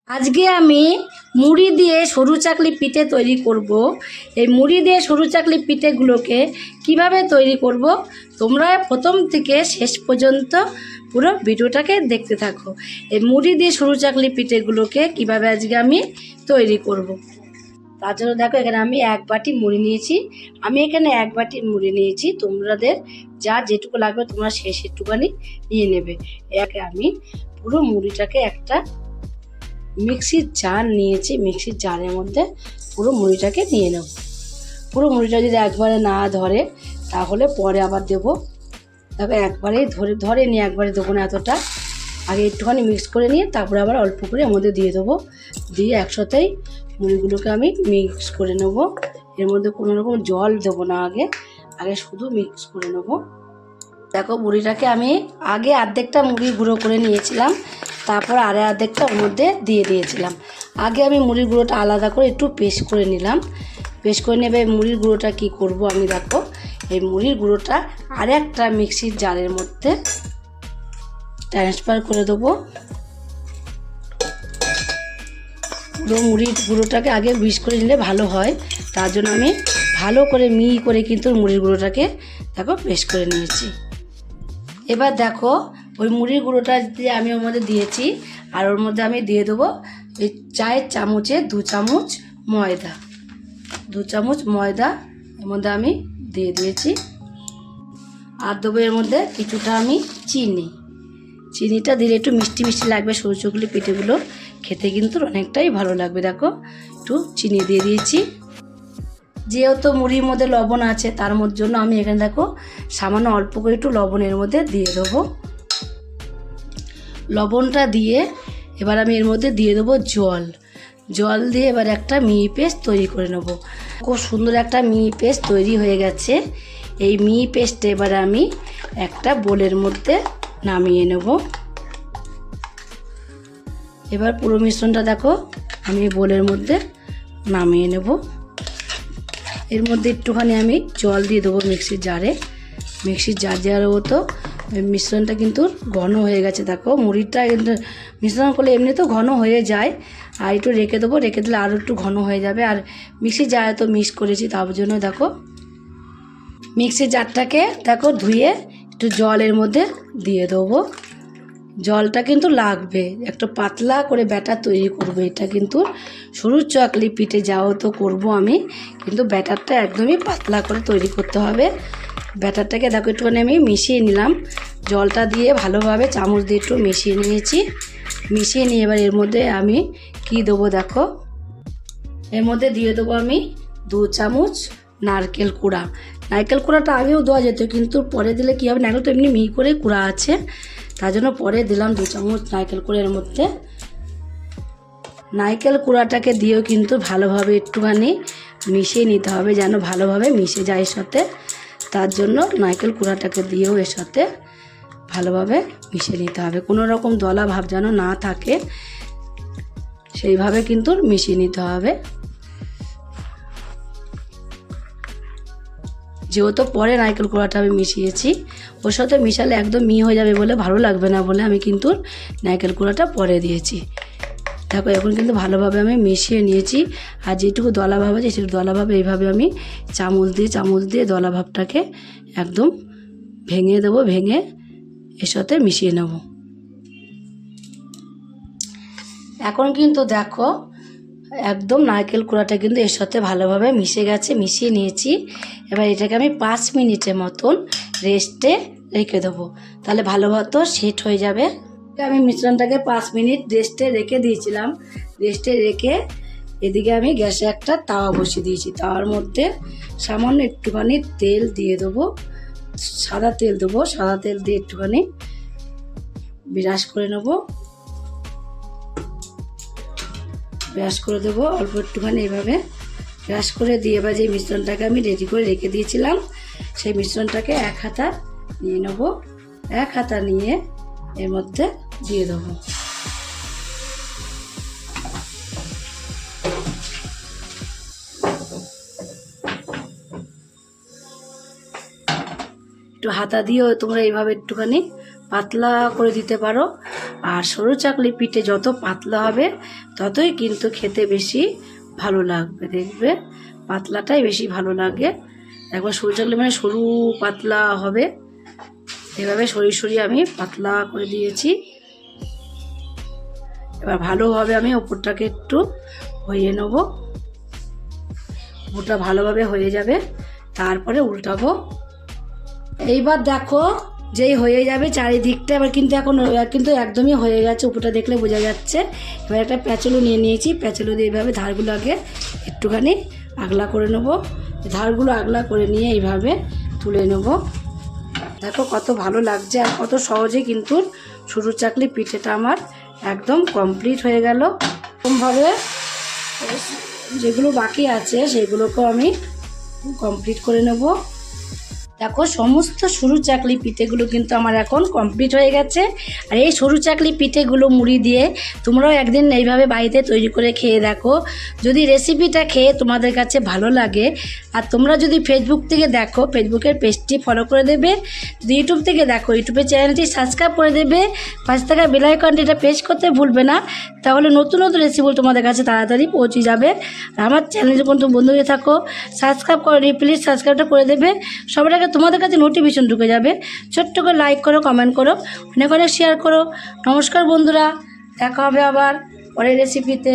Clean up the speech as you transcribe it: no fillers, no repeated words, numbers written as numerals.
আজকে আমি মুড়ি দিয়ে সরু চাকলি পিঠে তৈরি করব। এই মুড়ি দিয়ে সরু চাকলি পিঠেগুলোকে কিভাবে তৈরি করব তোমরা প্রথম থেকে শেষ পর্যন্ত পুরো ভিডিওটাকে দেখতে থাকো। এই মুড়ি দিয়ে সরু চাকলি পিঠেগুলোকে কিভাবে আজকে আমি তৈরি করব। তার জন্য দেখো এখানে আমি এক বাটি মুড়ি নিয়েছি। এক বাটি মুড়ি নিয়েছি, তোমাদের যা যেটুকু লাগবে তোমরা সেটুকুনি নিয়ে নেবে। একে আমি পুরো মুড়িটাকে একটা মিক্সির জার নিয়েছি, মিক্সির জারের মধ্যে পুরো মুড়িটাকে নিয়ে নেব। পুরো মুড়িটা যদি একবারে না ধরে তাহলে পরে আবার দেবো। দেখো একবারেই ধরে নিয়ে একবারে দেবো না, এতটা আগে একটুখানি মিক্স করে নিয়ে তারপরে আবার অল্প করে এর মধ্যে দিয়ে দেবো। দিয়ে একসাথেই মুড়িগুলোকে আমি মিক্স করে নেব। এর মধ্যে কোনো রকম জল দেবো না, আগে শুধু মিক্স করে নেব। দেখো মুড়িটাকে আমি আগে অর্ধেকটা মুড়ি গুঁড়ো করে নিয়েছিলাম, তারপর অর্ধেকটা ওর মধ্যে দিয়ে দিয়েছিলাম। আগে আমি মুড়ির গুঁড়োটা আলাদা করে একটু পেস্ট করে নিলাম। পেস্ট করে নেবে মুড়ির গুঁড়োটা কি করব আমি, দেখো এই মুড়ির গুঁড়োটা আরেকটা মিক্সির জারের মধ্যে ট্রান্সফার করে দেবো। পুরো মুড়ির গুঁড়োটাকে আগে মিক্স করে নিলে ভালো হয়, তার জন্য আমি ভালো করে মিহি করে কিন্তু মুড়ির গুঁড়োটাকে দেখো পেস্ট করে নিয়েছি। এবার দেখো ওই মুড়ির গুঁড়োটা দিয়ে আমি ওর মধ্যে দিয়েছি, আর ওর মধ্যে আমি দিয়ে দেবো এই চায়ের চামচে 2 চামচ ময়দা। 2 চামচ ময়দা এর মধ্যে আমি দিয়ে দিয়েছি। আর দেবো এর মধ্যে কিছুটা আমি চিনিটা দিলে একটু মিষ্টি মিষ্টি লাগবে, সরু চাকলি পিঠেগুলো খেতে কিন্তু অনেকটাই ভালো লাগবে। দেখো একটু চিনি দিয়ে দিয়েছি। যেহেতু মুড়ির মধ্যে লবণ আছে তার জন্য আমি এখানে দেখো সামান্য অল্প করে একটু লবণ এর মধ্যে দিয়ে দেবো। লবণটা দিয়ে এবার আমি এর মধ্যে দিয়ে দেবো জল দিয়ে এবার একটা মিহি পেস্ট তৈরি করে নেব। খুব সুন্দর একটা মিহি পেস্ট তৈরি হয়ে গেছে। এই মিহি পেস্ট এবার আমি একটা বোলের মধ্যে নামিয়ে নেব। এবার পুরো মিশ্রণটা দেখো আমি বোলের মধ্যে নামিয়ে নেব। এর মধ্যে একটুখানি আমি জল দিয়ে দেবো মিক্সির জার দেওয়ার তো মিশ্রণটা কিন্তু ঘন হয়ে গেছে। দেখো মুড়িটা মিশ্রণ করলে এমনি তো ঘন হয়ে যায়, আর একটু রেখে দেবো, রেখে দিলে আরও একটু ঘন হয়ে যাবে। আর মিক্সির জারে তো মিক্স করেছি, তার জন্য দেখো মিক্সির জারটাকে দেখো ধুয়ে একটু জলের মধ্যে দিয়ে দেবো। জলটা কিন্তু লাগবে, একটু পাতলা করে ব্যাটার তৈরি করবো। এটা কিন্তু সরু চাকলি পিঠে যাও তো করব আমি, কিন্তু ব্যাটারটা একদমই পাতলা করে তৈরি করতে হবে। ব্যাটারটাকে দেখো একটুখানি আমি মিশিয়ে নিলাম, জলটা দিয়ে ভালোভাবে চামচ দিয়ে একটু মিশিয়ে নিয়েছি। মিশিয়ে নিয়ে এবার এর মধ্যে আমি কি দেবো দেখো, এর মধ্যে দিয়ে দেবো আমি 2 চামচ নারকেল কুড়াটা আগেও দেওয়া যেত, কিন্তু পরে দিলে কী হবে, নারকেল তো এমনি মিহি করে কুড়া আছে, তার জন্য পরে দিলাম 2 চামচ নারকেল কুড়ার মধ্যে। নারকেল কুড়াটাকে দিয়েও কিন্তু ভালোভাবে একটুখানি মিশিয়ে নিতে হবে, যেন ভালোভাবে মিশে যায় এর সাথে। তার জন্য নারকেল কুড়াটাকে দিয়েও এর সাথে ভালোভাবে মিশিয়ে নিতে হবে, কোনো রকম দলা ভাব যেন না থাকে, সেইভাবে কিন্তু মিশিয়ে নিতে হবে। যেহেতু পরে নারকেল কুড়াটা আমি মিশিয়েছি, ওর সাথে মিশালে একদম মিহি হয়ে যাবে বলে ভালো লাগবে না বলে আমি কিন্তু নারকেল কুড়াটা পরে দিয়েছি। দেখো এখন কিন্তু ভালোভাবে আমি মিশিয়ে নিয়েছি, আর যেটুকু দলা ভাব আছে সেটুকু দলা ভাব এইভাবে আমি চামচ দিয়ে দলা ভাবটাকে একদম ভেঙে দেবো, ভেঙে এর সাথে মিশিয়ে নেব। এখন কিন্তু দেখো একদম নারকেল কুড়াটা কিন্তু এর সাথে ভালোভাবে মিশে গেছে, মিশিয়ে নিয়েছি। এবার এটাকে আমি 5 মিনিটের মতন রেস্টে রেখে দেবো, তাহলে ভালোভাবে সেট হয়ে যাবে। আমি মিশ্রণটাকে 5 মিনিট রেস্টে রেখে দিয়েছিলাম। রেস্টে রেখে এদিকে আমি গ্যাসে একটা তাওয়া বসিয়ে দিয়েছি। তাওয়ার মধ্যে সামান্য একটুখানি তেল দিয়ে দেবো, সাদা তেল দেবো। সাদা তেল দিয়ে একটুখানি ব্রাশ করে নেবো, ব্রাশ করে দেবো অল্প একটুখানি এইভাবে ব্রাশ করে দিয়ে এবার যে মিশ্রণটাকে আমি রেডি করে রেখে দিয়েছিলাম সেই মিশ্রণটাকে এক হাতা নিয়ে নেবো। এক হাতা নিয়ে এর মধ্যে দিয়ে দেবো। একটু হাতা দিয়েও তোমরা এইভাবে একটুখানি পাতলা করে দিতে পারো। আর সরু চাকলি পিঠে যত পাতলা হবে ততই কিন্তু খেতে বেশি ভালো লাগবে। দেখবে পাতলাটাই বেশি ভালো লাগে। একবার সরু চাকলি মানে সরু পাতলা হবে, এভাবে সরিয়ে সরিয়ে আমি পাতলা করে দিয়েছি। এবার ভালোভাবে আমি ওপরটাকে একটু হইয়ে নেব। ওটা ভালোভাবে হয়ে যাবে, তারপরে উল্টাবো। এইবার দেখো যেই হয়ে যাবে চারিদিকটা, এবার কিন্তু এখন কিন্তু একদমই হয়ে গেছে, উপরটা দেখলে বোঝা যাচ্ছে। এবার একটা প্যাচেলো নিয়ে নিয়েছি, প্যাচেলো দিয়ে এইভাবে ধারগুলো আগে একটুখানি আগলা করে নেবো। ধারগুলো আগলা করে নিয়ে এইভাবে তুলে নেব। দেখো কত ভালো লাগছে আর কত সহজেই কিন্তু সরু চাকলি পিঠেটা আমার একদম কমপ্লিট হয়ে গেল। এরকমভাবে যেগুলো বাকি আছে সেগুলোকেও আমি কমপ্লিট করে নেব। দেখো সমস্ত সরু চাকলি পিঠেগুলো কিন্তু আমার এখন কমপ্লিট হয়ে গেছে। আর এই সরু চাকলি পিঠেগুলো মুড়ি দিয়ে তোমরাও একদিন এইভাবে বাড়িতে তৈরি করে খেয়ে দেখো। যদি রেসিপিটা খেয়ে তোমাদের কাছে ভালো লাগে, আর তোমরা যদি ফেসবুক থেকে দেখো ফেসবুকের পেজটি ফলো করে দেবে, যদি ইউটিউব থেকে দেখো ইউটিউবের চ্যানেলটি সাবস্ক্রাইব করে দেবে, পাশে থাকা বেল আইকনটিটা প্রেস করতে ভুলবে না, তাহলে নতুন নতুন রেসিপি তোমাদের কাছে তাড়াতাড়ি পৌঁছে যাবে। আর আমার চ্যানেল যখন তুমি বন্ধু হয়ে থাকো সাবস্ক্রাইব করো, প্লিজ সাবস্ক্রাইবটা করে দেবে, সবার আগে তোমাদের কাছে নোটিফিকেশন ঢুকে যাবে। ছোট্ট করে লাইক করো, কমেন্ট করো, অনেক অনেক শেয়ার করো। নমস্কার বন্ধুরা, দেখা হবে আবার পরের রেসিপিতে।